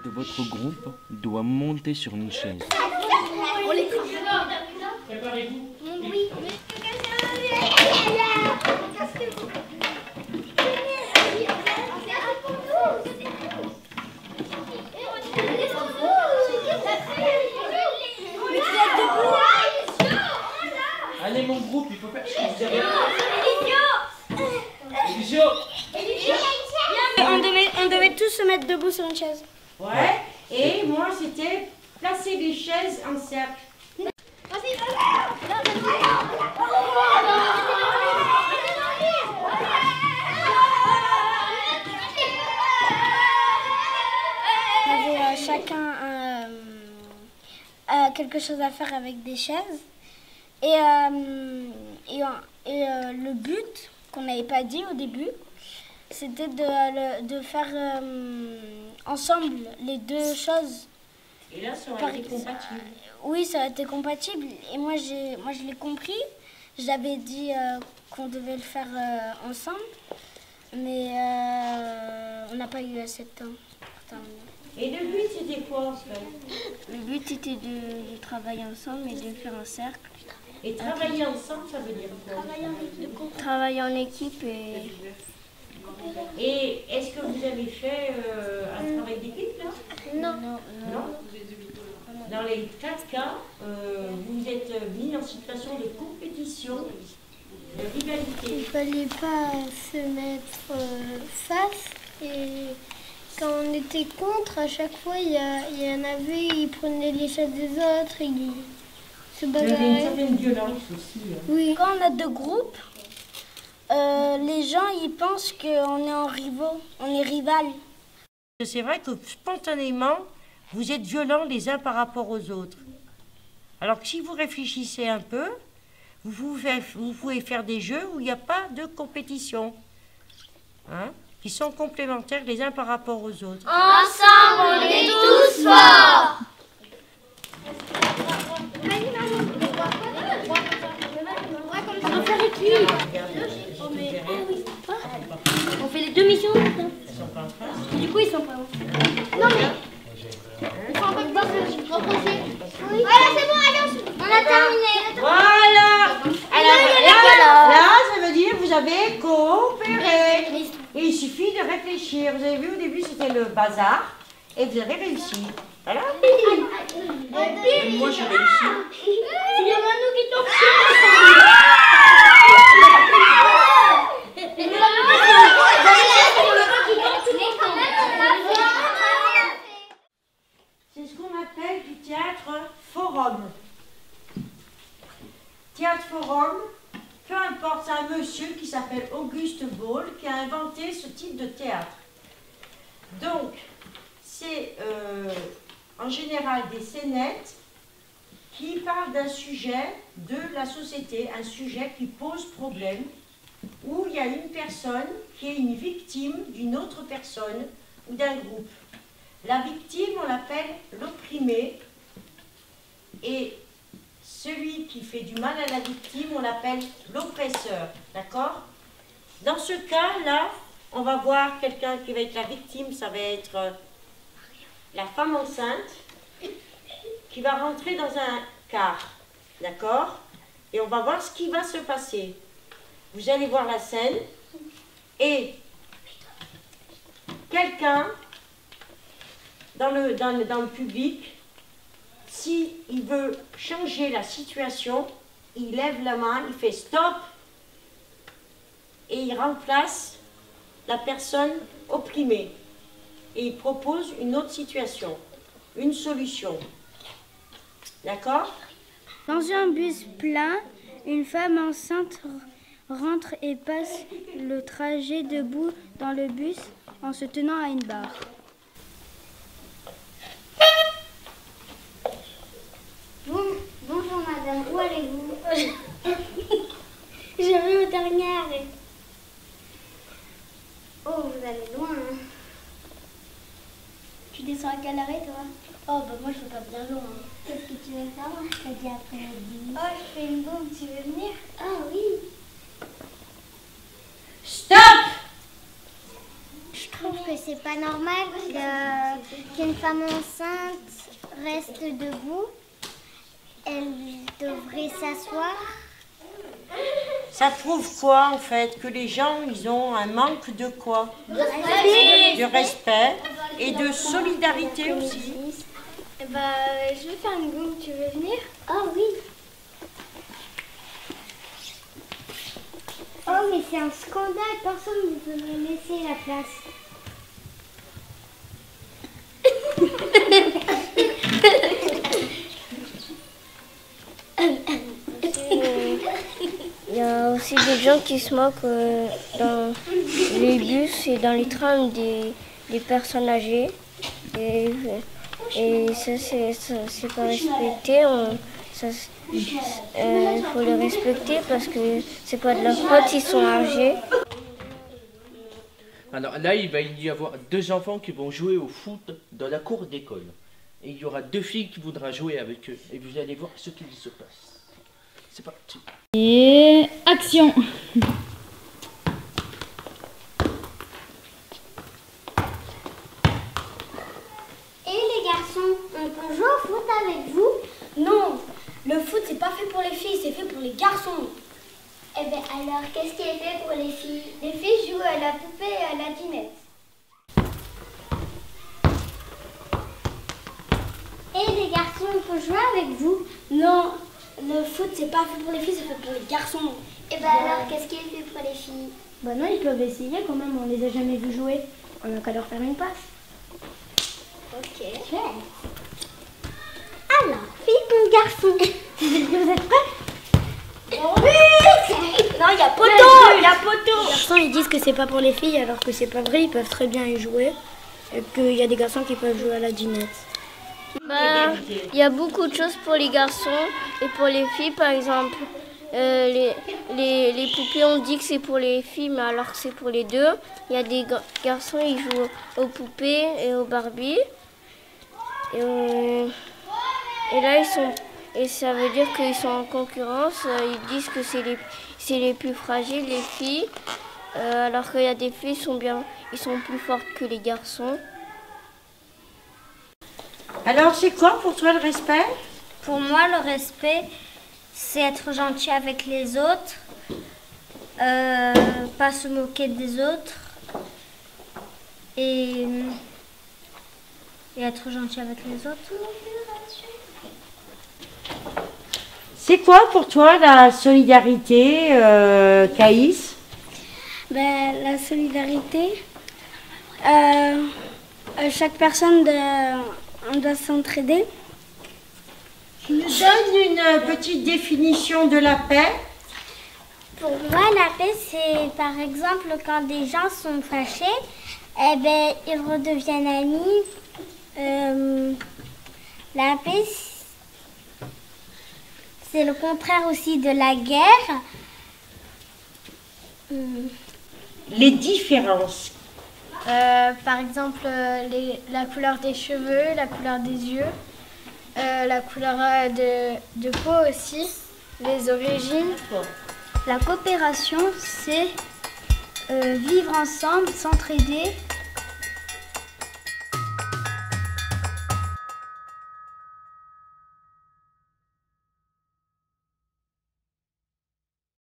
de votre groupe doit monter sur une chaise. On les Préparez-vous. Oui. Allez mon groupe, il faut faire ce que vous avez. On devait tous se mettre debout sur une chaise. Ouais, et moi c'était placer des chaises en cercle. On avait chacun quelque chose à faire avec des chaises. Et le but qu'on n'avait pas dit au début, c'était de faire ensemble les deux choses. Et là, ça aurait été compatible. Oui, ça a été compatible. Et moi, je l'ai compris. J'avais dit qu'on devait le faire ensemble. Mais on n'a pas eu assez de temps pour terminer. Et le but, c'était quoi en fait? Le but, c'était de travailler ensemble et de faire un cercle. Et travailler ensemble, ça veut dire quoi? Travailler en équipe Et est-ce que vous avez fait un travail d'équipe là? Non. Non. Dans les 4 cas, vous êtes mis en situation de compétition, de rivalité. Il ne fallait pas se mettre face. Et quand on était contre, à chaque fois, il y en avait, ils prenaient les chaises des autres et ils se Il y avait une bagarraient. certaine violence aussi. Oui. Quand on a deux groupes, les gens ils pensent qu'on est en rivaux, on est rival. C'est vrai que spontanément, vous êtes violents les uns par rapport aux autres. Alors que si vous réfléchissez un peu, vous pouvez faire des jeux où il n'y a pas de compétition, hein, qui sont complémentaires les uns par rapport aux autres. Ensemble, on est tous forts. On fait les deux missions maintenant. Ils sont pas en face. Du coup, ils sont pas bons. Non, mais. Il faut un peu de reposer. Oui. Voilà, c'est bon, allez, on a terminé. Voilà. Alors là, ça veut dire que vous avez coopéré. Et il suffit de réfléchir. Vous avez vu au début, c'était le bazar. Et vous avez réussi. Voilà. Même moi j'ai réussi. Il y a Manu qui tombe. C'est ce qu'on appelle du théâtre forum. Théâtre forum, peu importe, c'est un monsieur qui s'appelle Auguste Ball qui a inventé ce type de théâtre. Donc, c'est en général des scénettes qui parlent d'un sujet de la société, un sujet qui pose problème, où il y a une personne qui est une victime d'une autre personne ou d'un groupe. La victime, on l'appelle l'opprimé, et celui qui fait du mal à la victime, on l'appelle l'oppresseur. D'accord? Dans ce cas-là, on va voir quelqu'un qui va être la victime, ça va être la femme enceinte, qui va rentrer dans un car. D'accord? Et on va voir ce qui va se passer. Vous allez voir la scène, et quelqu'un dans le public, s'il veut changer la situation, il lève la main, il fait stop et il remplace la personne opprimée. Et il propose une autre situation, une solution. D'accord? Dans un bus plein, une femme enceinte rentre et passe le trajet debout dans le bus en se tenant à une barre. Bonjour madame, où allez-vous? Je vais au dernier arrêt. Oh, vous allez loin. Hein. Tu descends à quel arrêt toi? Oh, bah moi je vais pas bien loin. Qu'est-ce que tu veux faire mercredi après-midi? Oh, je fais une bombe, tu veux venir? Ah oui. Stop! Je trouve que c'est pas normal qu'une femme enceinte reste debout. Elle devrait s'asseoir. Ça prouve quoi en fait? Que les gens, ils ont un manque de quoi? De respect et de solidarité aussi. Je vais faire une gomme, tu veux venir? Oh oui. Oh mais c'est un scandale, personne ne veut me laisser la place. Il y a aussi des gens qui se moquent dans les bus et dans les trams des personnes âgées. Et ça, c'est pas respecté. Il faut les respecter parce que c'est pas de leur faute, ils sont âgés. Alors là, il va y avoir 2 enfants qui vont jouer au foot dans la cour d'école. Et il y aura 2 filles qui voudront jouer avec eux. Et vous allez voir ce qu'il se passe. C'est parti. Et action! Et les garçons, on peut jouer au foot avec vous? Non, le foot c'est pas fait pour les filles, c'est fait pour les garçons. Eh bien alors, qu'est-ce qui est fait pour les filles? Les filles jouent à la poupée et à la dinette. Et les garçons, on peut jouer avec vous? Non, le foot c'est pas fait pour les filles, c'est fait pour les garçons. Et bien alors, qu'est-ce qui est fait pour les filles? Bah non, ils peuvent essayer quand même, on les a jamais vus jouer. On n'a qu'à leur faire une passe. Ok. Alors, filles ou garçons? Vous êtes prêts? Oui. Non, il y a poteau, il y a poteau. Les garçons, ils disent que c'est pas pour les filles alors que c'est pas vrai, ils peuvent très bien y jouer. Et qu'il y a des garçons qui peuvent jouer à la dinette. Bah, il y a beaucoup de choses pour les garçons et pour les filles, par exemple. Les poupées, on dit que c'est pour les filles, mais alors que c'est pour les deux. Il y a des garçons, ils jouent aux poupées et aux Barbie. Et là, et ça veut dire qu'ils sont en concurrence. Ils disent que c'est les plus fragiles, les filles. Alors qu'il y a des filles, ils sont plus fortes que les garçons. Alors, c'est quoi pour toi le respect? Pour moi, le respect, c'est être gentil avec les autres, pas se moquer des autres et être gentil avec les autres. C'est quoi pour toi la solidarité, Caïs? La solidarité, chaque personne doit s'entraider. Tu nous donnes une petite définition de la paix? Pour moi, la paix, c'est par exemple quand des gens sont fâchés, ils redeviennent amis. La paix, c'est le contraire aussi de la guerre. Les différences. Par exemple, la couleur des cheveux, la couleur des yeux, la couleur de peau aussi, les origines. La coopération, c'est vivre ensemble, s'entraider